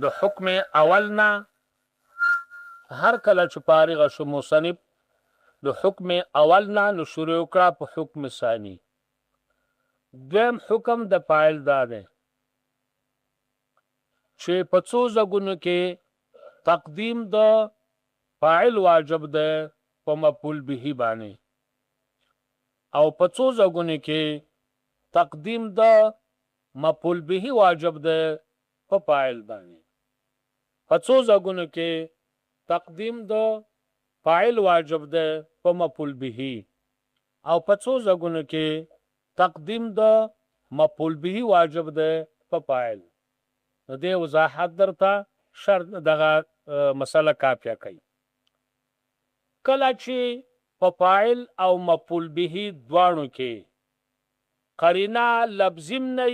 د حکم اول نه هر کله چې فارغ شو مصنف د حکم اول نه نو شروع کړه په حکم ثانی. دویم حکم د فاعل دا دی چې په څو ځایونو کې تقدیم د فاعل واجب دی په مفعول به باندې او په څو ځایونو کې تقدیم د مفعول به واجب دی په فاعل باندې. په څو ځایونو کې تقدیم د فاعل واجب دی په مفعول به او په څو ځایونو کې تقدیم د مفعول به واجب دی په فاعل. نو دې وضاحت درته شرط دغه مسله کافیه کوي. کله چې په فاعل او مفعول به دواړو کې قرینه لفظیم نه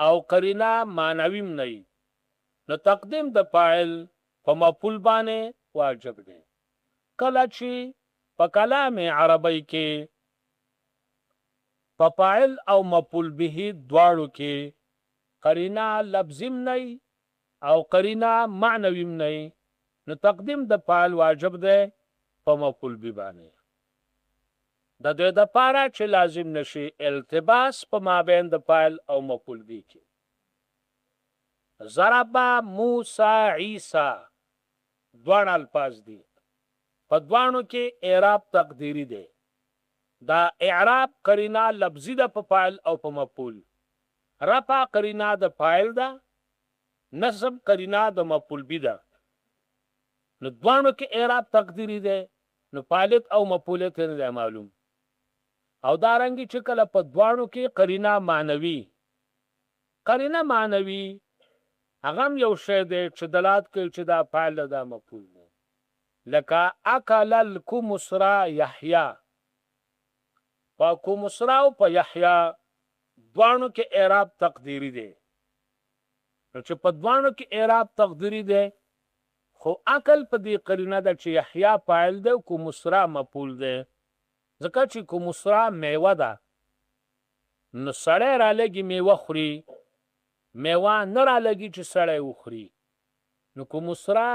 او قرینه معنویم نه نو تقدیم د فاعل په مفعول باندې واجب دی. کله چې په کلام عربی کې په فاعل او مفعول به دواړو کې قرینه لفظیم نه او قرینه معنویم نه نو تقدیم د فاعل واجب دی په مفعول به باندې. د دې دپاره چې لازم نشي التباس په مابین د فاعل او مفعول به کې. ضرب موسی عیسی دوه الفاظ دي په دوانو کې اعراب تقدیری دی. دا اعراب قرینه لفظی ده په فاعل او په مفعول. رفع قرینه د فاعل ده، نصب قرینه د مفعول به ده. نو دوانو کې اعراب تقدیری دی نو فاعلیت او مفعولیت نه معلوم. او دارنګه چې کله په دوانو کې قرینه معنوي هغه یو شی دی چې دلالت کوي چې دا فاعل ده مفعول ده. لکه اکل الکمسرا یحیی، په کمسرا او په یحیی دوانو کې اعراب تقدیری دی. نو چې په دوانو کې اعراب تقدیری دی خو عقل په دې قرینه ده چې یحیی فاعل دی او کمسرا مفعول دی. ځکه چې کمسرا میوه ده نو سړی را لګي میوه خوري، میوه نه را لګي چې سړی وخوري. نو کمسرا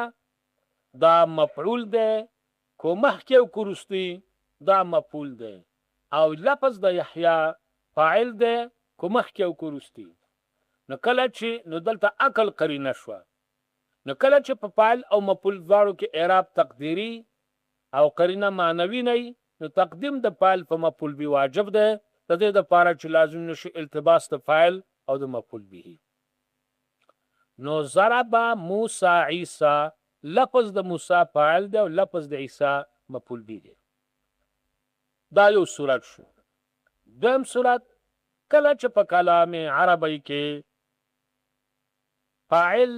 دا مفعول دی، کو مخکې او کو وروستي دا مفعول دی. او لفظ د یحیی فاعل دی کو مخکې او کو وروستي. نو کله چې نو دلته عقل قرینه شوه. نو کله چې په فاعل او مفعول دواړو کې اعراب تقدیری او قرینه معنوي نه نو تقدیم د فاعل په مفعول به واجب دی. د دې دپاره چې لازم نشي التباس د فاعل او د مفعول به. نو ضرب موسی عیسی لفظ د موسی فاعل دی او لفظ د عیسی مفعول به دی. دا یو صورت شو. دویم صورت کله چې په کلام عربی کې فاعل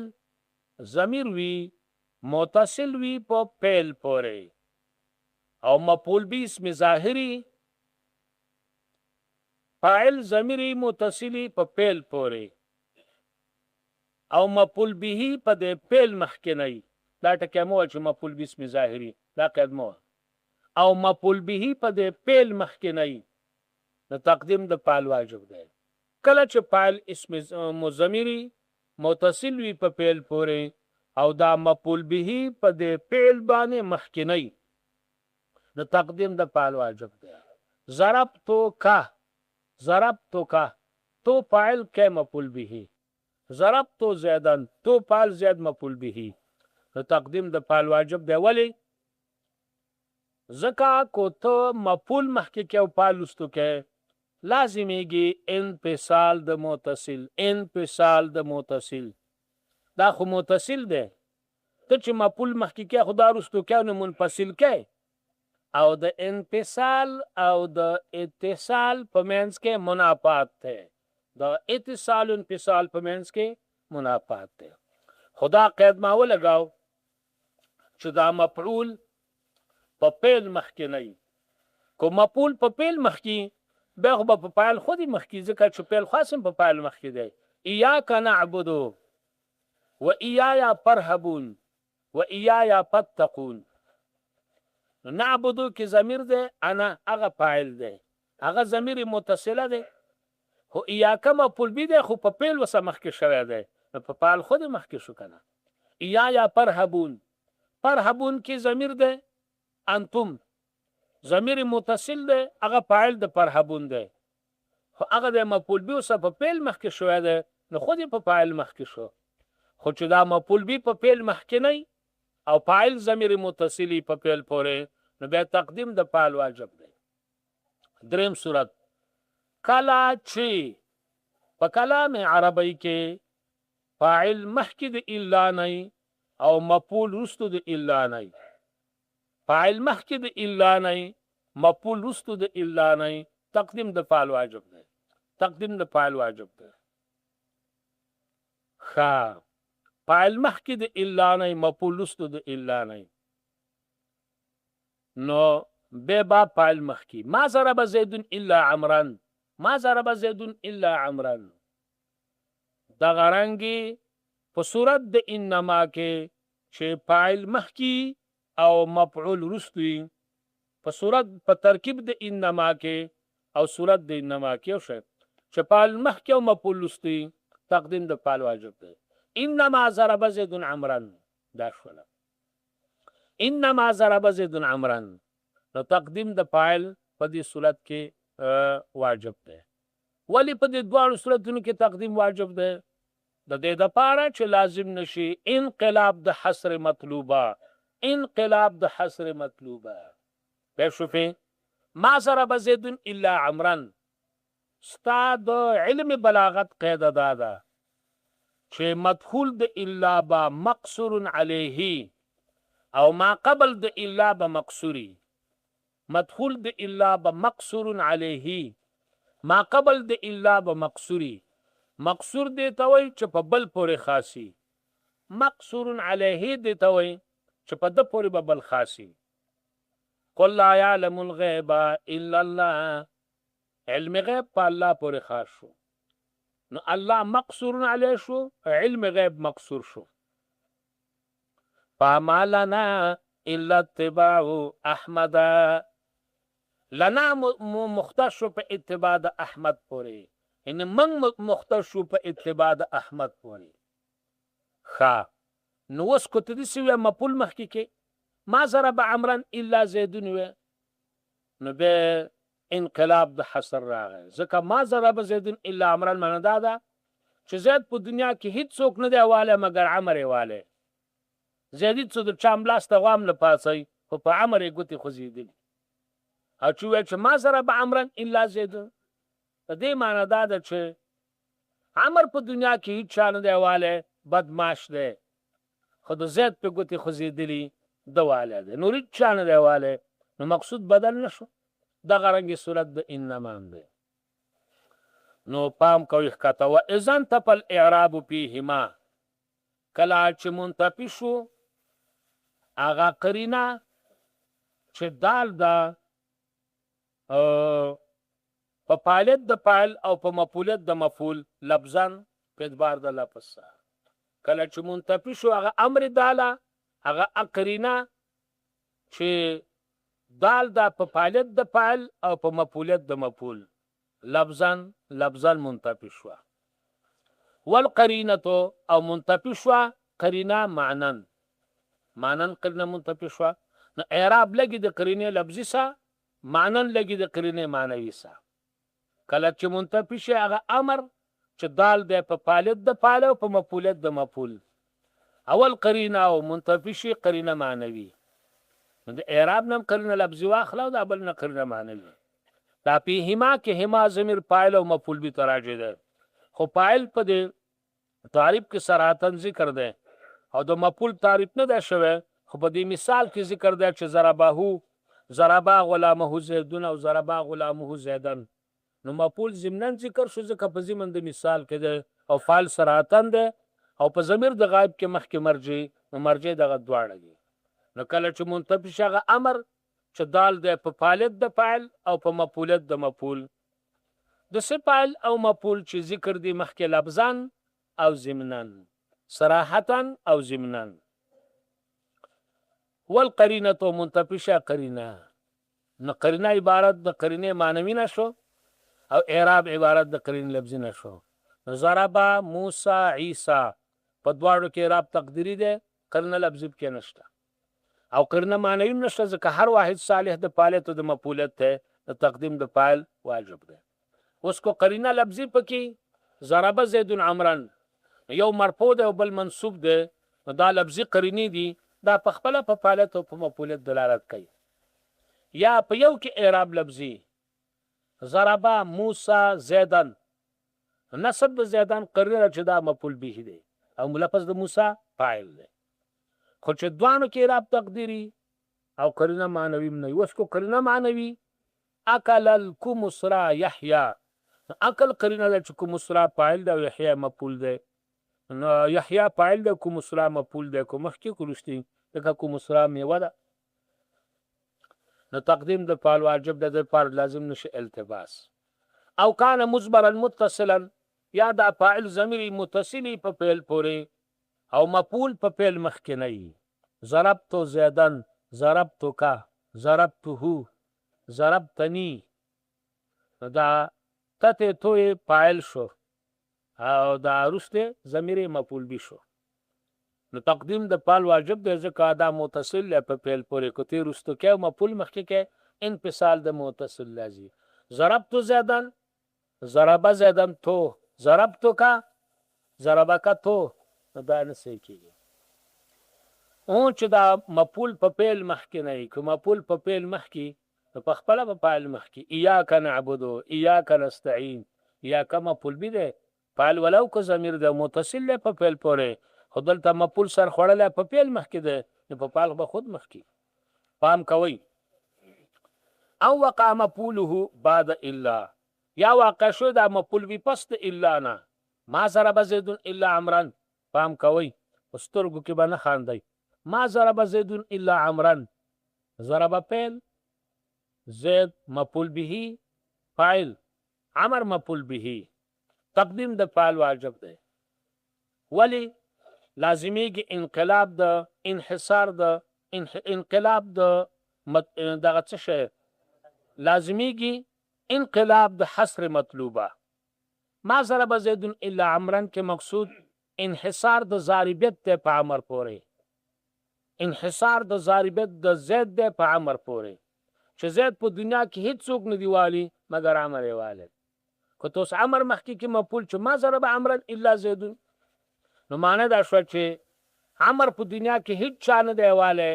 ضمیر وي متصل وي په فعل پورې او مفعول به اسم ظاهری فاعل ضمیری متصلی په فعل پورې او مفعول به په د فعل مخکې نه دا ټکی مو چې مفعول به اسم ظاهری دا قید مو او مفعول به په د فعل مخکې نه نو تقدیم د فاعل واجب دی. کله چې فاعل اسم ضمیری متصل وي په فعل پورې او دا مفعول به په د فعل باندې مخکې نه نو تقدیم د فاعل واجب دی. ضربتو کا تو فاعل کې مفعول به، ضربتو زیدن تو فاعل زید مفعول به نو تقدیم د فاعل واجب دی. ولی ځکه کو ته مفعول مخکې کې او فاعل وروستو کې لازمیږي انفصال د متصل دا خو متصل دی. ته چې مفعول مخکې کې خو دا وروستو کې نو منفصل کې او د انفصال او د اتصال په منځ کې منافات دی. د اتصال و انفصال په منځ کې منافات دی. خدا قید ما ولګاو چې دا مفعول په فعل مخکې نه وي. کو مفعول په فعل مخکې بیا خو به په فاعل خودي مخکې ځکه چې فعل خاص هم په فاعل مخکې دی. ایاک نعبد و ایایا فرهبون و ایایا فتقون. نعبدو کې ضمیر دی، انا هغه فاعل دی، هغه ضمیر متصله دی. خو ایاک مفعول به دی خو په فعل وسه مخکې شوی دی نو په فاعل خود مخکې شو کنه. یا پرهبون. پرهبون کې ضمیر ده انتم، ضمیر متصل ده هغه فاعل د پرهبون ده، خو هغه د مفعول به اوسه په فعل مخکې شوی ده نو خود یې په فاعل مخکې شو. خو چې دا مفعول به په فعل مخکې نه او فاعل ضمیر متصلی په فعل پورې نو بیا تقدیم د فاعل واجب دی. دریم صورت کلا چې په کلام عربی کې فاعل مخکې د الا نه او مفعول وروسته د الا نه، فاعل مخکې د الا نه مفعول وروسته د الا نه، تقدیم د فاعل واجب دی. تقدیم د فاعل واجب دی. ښه فاعل مخکې د الا نه مفعول وروسته د الا نه نو بیا با فاعل مخکې ما ضرب زید الا عمرا، ما ضرب زید الا عمرا. دغه رنګې په صورت د انما کې چې فاعل مخکې او مفعول وروسته وي، په صورت په ترکیب د انما کې او صورت د انما کې یو شی چې فاعل مخکې او مفعول وروسته وي تقدیم د فاعل واجب دی. انما ضرب زید عمرا دا شوله، انما ضرب زید عمرا نو تقدیم د فاعل په دې صورت کې واجب دی. ولی په دې دواړو صورتونو کې تقدیم واجب دی؟ د دې دپاره چې لازم نشي انقلاب د حصر مطلوبه، انقلاب د حصر مطلوبه. پوه شوې؟ ما ضرب زید الا عمرا ستا د علم بلاغت قاعده دا ده چې مدخول د الا با مقصور علیه او ما قبل د الا با مقصوری. مدخول د الا با مقصور علیه، ما قبل د الا با مقصوری. مقصور دی ته وایي چې په بل پورې خاصي، مقصور علیه دی ته وایي چې په ده پورې به بل خاصي. قل لا یعلم الغیب الا الله، علم غیب په الله پورې خاص شو نو الله مقصور علیه شو، علم غیب مقصور شو. فما لنا الا اتباع احمد، لنا مختص شو په اتباع د احمد پورې، ان من مختص شو په اتباع د احمد پورې. ښه نو اوس که ته داسې ویه مفعول مخکې کې ما ضرب عمرا الا زیدون ویه نو بیا انقلاب د حصر راغی، ځکه ما ضرب زیدون الا عمرا معنی دا ده چې زید په دنیا کې هیڅ څوک نه دی والی مګر عمر یې والی. زیدي څه د چا ملاس ته غوام نه پاڅوي خو په عمر یې ګوتې خوځېدلي. او چې وویل چې ما ضرب عمرا الا زیدون د دې معنی دا ده چې عمر په دنیا کې هیڅ چا نه دی والی، بدماش دی، خو د زید په ګوتې خوځېدلي ده والی دی، نور هیڅ چا نه دی والی نو مقصود بدل نه شو. دغه رنګې صورت د انما دی. نو پام کوئ ښکته و اذا انتفى الاعراب فیهما، کله چې منتفي شو هغه قرینه چې دال ده په فاعلیت د فاعل او په مفعولیت د مفعول لفظا په اعتبار د لفظ سره، کله چې منتفي شو هغه امر داله هغه قرینه چې دال دا په فاعلیت د فاعل او په مفعولیت د مفعول لفظا منتفي شوه. والقرینه او منتفي شوه قرینه معنن قرینه منتفي شوه نو اعراب لګي د قرینې لفظي سه، معنن لګي د قرینې معنوي سه. کله چې منتفي شي هغه امر چې دال دی په فاعلیت د فاعل او په مفعولیت د مفعول، اول قرینه او منتفي شي قرینه معنوي نو د اعراب نه قرینه لفظي واخله او د بل نه قرینه معنوي. دا فیهما کې هما ضمیر فاعل او مفعول به تراجع ده، خو فاعل په دې تعریف کې صراحتاً ذکر ده او د مفعول تعریف نه ده شوی، خو په دې مثال کې ذکر ده چې ضربا غلامه زیدون او ضربا غلامه زیدن نو مفعول ضمناً ذکر شو ځکه په ضمن د مثال کې ده او فاعل صراحتاً ده او په ضمیر د غایب کې مخکې مرجع نو مرجع دغه دواړه دي. نو کله چې منتفي شي هغه امر چې دال دی په فاعلیت د فاعل او په مفعولیت د مفعول، د څه فاعل او مفعول چې ذکر دي مخکې لفظاً او ضمناً، صراحتاً او ضمناً. والقرینه منتفي شي قرینه نو قرینه عبارت د قرینې معنوي نه شو او اعراب عبارت د قرینې لفظي نه شو. ضرب موسی عیسی په دواړو کې اعراب تقدیري دی قرینه لفظي پکې نشته او قرینه معنوي نشته ځکه هر واحد صالح د فاعلیت او د مفعولیت ته د تقدیم د فاعل واجب دی اوس کو قرینه لفظي پکې ضرب زید عمرا یو مرفوع دی او بل منصوب دی دا لفظي قرینې دي دا په خپله په فاعلیت او په مفعولیت دلالت کوي یا په یو کې اعراب لفظي ضرب موسی زیدن نسب د زیدان قرینه چې دا مفعول به دی او لفظ د موسی فاعل دی خو چې دوانو کې اعراب تقدیري او قرینه معنوي نه وي اوس کو قرینه معنوي اکل الکمسرا یحیی اکل قرینه ده چې کمسرا فاعل دی او یحیی مفعول دی نو یحیی فاعل دی کمسرا مفعول دی کو مخکې کولشتي دغه کمسرا میوه ده نو تقدیم د فعل واجب ده د فعل لازم نشي التباس او کان مجبرا متصلا یا دا فاعل ضمیر متصلی په فعل پورې او مفعول په فعل مخکې نه وي ضربت زیدن ضربتک ضربته ضربتنی دا تته توی فاعل شو او دا وروسته ضمیر مفعول به شو نو تقدیم د فعل واجب دی ځکه دا متصل په فعل پورې کوتي وروسته کې مفعول مخکې کې انفصال د متصل لازم ضربت زیدن ضرب زیدن تو ضربتک ضربک تو دا نه صحیح کېږي او چې دا مفعول په فعل مخکې نه وي که مفعول په فعل مخکې نو په خپله په فاعل مخکې ایاک نعبد ایاک نستعین ایاک مفعول به دی فاعل ولو که ضمیر دی متصل دی په فعل پورې خو دلته مفعول سر خوړلی په فعل مخکې دی نو په فاعل به خود مخکې پام کوئ او وقع مفعوله بعد الا یا واقع شو دا مفعول وي پس د الا نه ما ضرب زید الا عمرا پام کوئ په سترګو کې به نه خاندئ ما ضرب زید الا عمرا ضرب فعل زید مفعول به فاعل عمر مفعول به تقدیم د فعل واجب دی ولی لازمیږي انقلاب د انحصار د انقلاب د دغه څه شی لازمیږي انقلاب د حصر مطلوبه ما ضرب زید الا عمرا کې مقصود انحصار د ضاربیت دی په عمر پورې انحصار د ضاربیت د زید دی په عمر پورې چې زید په دنیا کې هیڅ څوک نه دی والی مګر عمر یې والی که ته اوس عمر مخکې کې مفعول چې ما ضرب عمرا الا زید نو معنی دا شوه چې عمر په دنیا کې هیڅ چا نه دی والی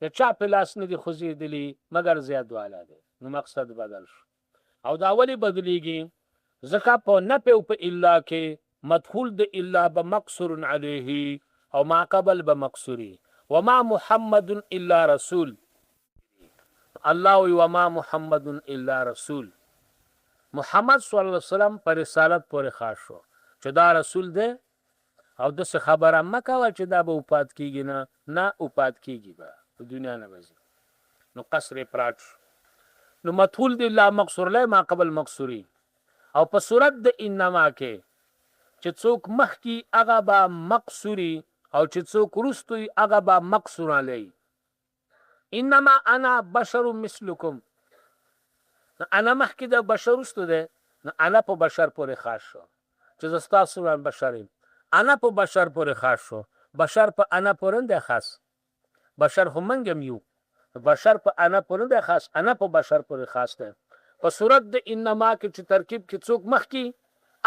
د چا په لاس نه دي خوځېدلي مګر زید والی دی نو مقصد بدل شو او دا ولې بدلیږي ځکه په نفی او په الا کې مدخول د الا به مقصور علیه او ما قبل به مقصوري وما محمد الا رسول الله وما محمد الا رسول محمد صلی الله علیه وسلم پر رسالت پورې خاص شو چې دا رسول دی او داسې خبره مه کوه چې دا به وفات کېږي نه وفات کېږي به په دنیا نه به ځي نو قصر پراټ شو نو مدخول د الا مقصور لی ما قبل مقصوري او په صورت د انما کې چې څوک مخکې هغه به مقصوري او چې څوک وروسته وي هغه به مقصور علی انما انا بشر مثلکم انا مخکې د بشر وروسته دی نو انا په بشر پورې خاص شو چې زه ستاسو بشر یم انا په بشر پورې خاص شو بشر په انا پورې نه دی خاص بشر خو موږ هم یو بشر په انا پورې نه دی خاص انا په بشر پورې خاص دی په صورت د انما کې چې ترکیب کې څوک مخکې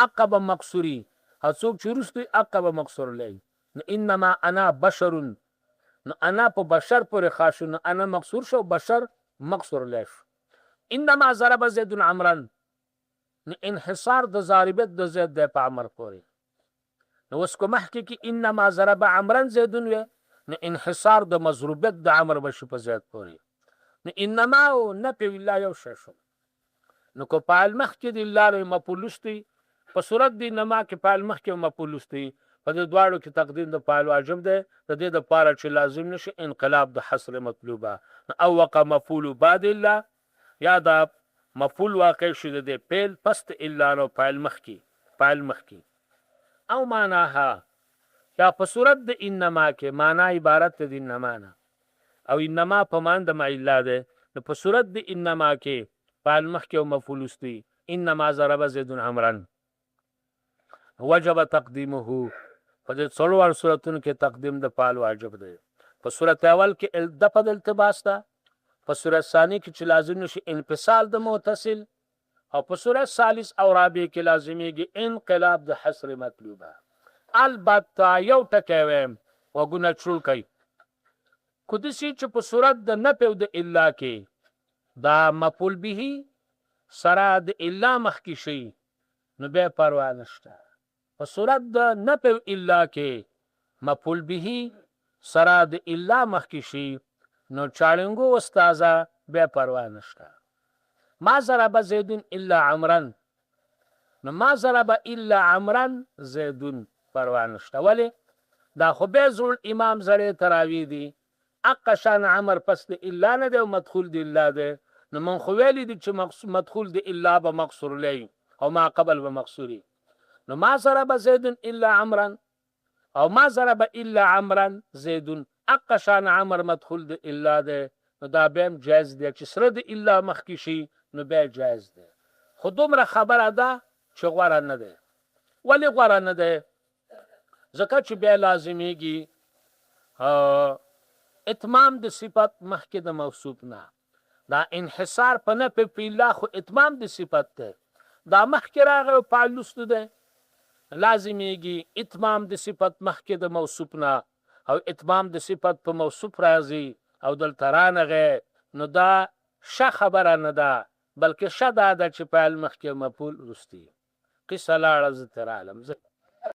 عقب مقصوري او څوک چې وروسته عقب مقصور لري نو انما انا بشر نو انا په بشر پورې خاص شو نو انا مقصور شو بشر مقصور لري انما ضرب زید عمرا نو انحصار د ضاربت د زید د په عمر پورې نو اوس کو مخکې کې انما ضرب عمرا زید نو انحصار د مضروبت د عمر بشي په زید پورې نو انما او نفی الله یو شی شو نو کو فاعل مخکې د الله له مفعول لستی په صورت د انما کې فاعل مخکې مفعول لستی په دې دواړو کې تقدیم د فاعل واجب دی د دې لپاره چې لازم نشي انقلاب د حصر مطلوبه او وقع مفعول بعد الله یا دا مفعول واقع شو د فعل پس الا نو فاعل مخکې او معناها یا په صورت د انما کې معنا عبارت د انما نه او انما په معنی د معلا ده نو په صورت د انما کې فاعل مخکې او مفعول لستی انما ضرب زید عمرا وجب تقدیمه په دې څلور صورتونو کې تقدیم د فعل واجب دی په صورت اول کې دفع د التباس ده په صورت ثانی کې چې لازم نشي انفصال د متصل او په صورت ثالث او رابع کې لازمیږي انقلاب د حصر مطلوبه البته یو ټکی وایم وګونه چول کوي کدسی چې په صورت د نفي او د الا کې دا مفعول به سره د الا مخکې شي نو به پروا نشته په صورت د نفي او الا کې مفعول به سره د الا مخکې شي نو چالنګو استاذه به پروا نشته ما ضرب زید الا عمرا نو ما ضرب الا عمرا زید پروا نشته ولی دا خو به زول امام زړه تراوی دی اقشان عمر پس د الا نه دی مدخول د الا دی نو من خو ویلی دی چې مدخول د الا به مقصور لای او ما قبل به مقصوری نو ما ضرب زید الا عمرا او ما ضرب الا عمرا زید اقشان عمر مدخول د الا دی نو دا بهم جایز دی چې سره د الا مخکې شي نو به جایز دی خو دومره خبره ده چې غوره نه دی ولی غوره نه دی ځکه چې بیا لازمیږي اتمام د صفت مخکې د موصوف نه دا انحصار په نفي په الا خو اتمام د صفت ده دا مخکې راغی فعل لوستو ده لازمیږي اتمام د صفت مخکې د موصوف نه او اتمام د صفت په موصوف راځي او دلته رانغی نو دا ښه خبره نه ده بلکې ښه دا ده چې فعل مخکې مفعول وروستي قصه لاړه زه تر عالم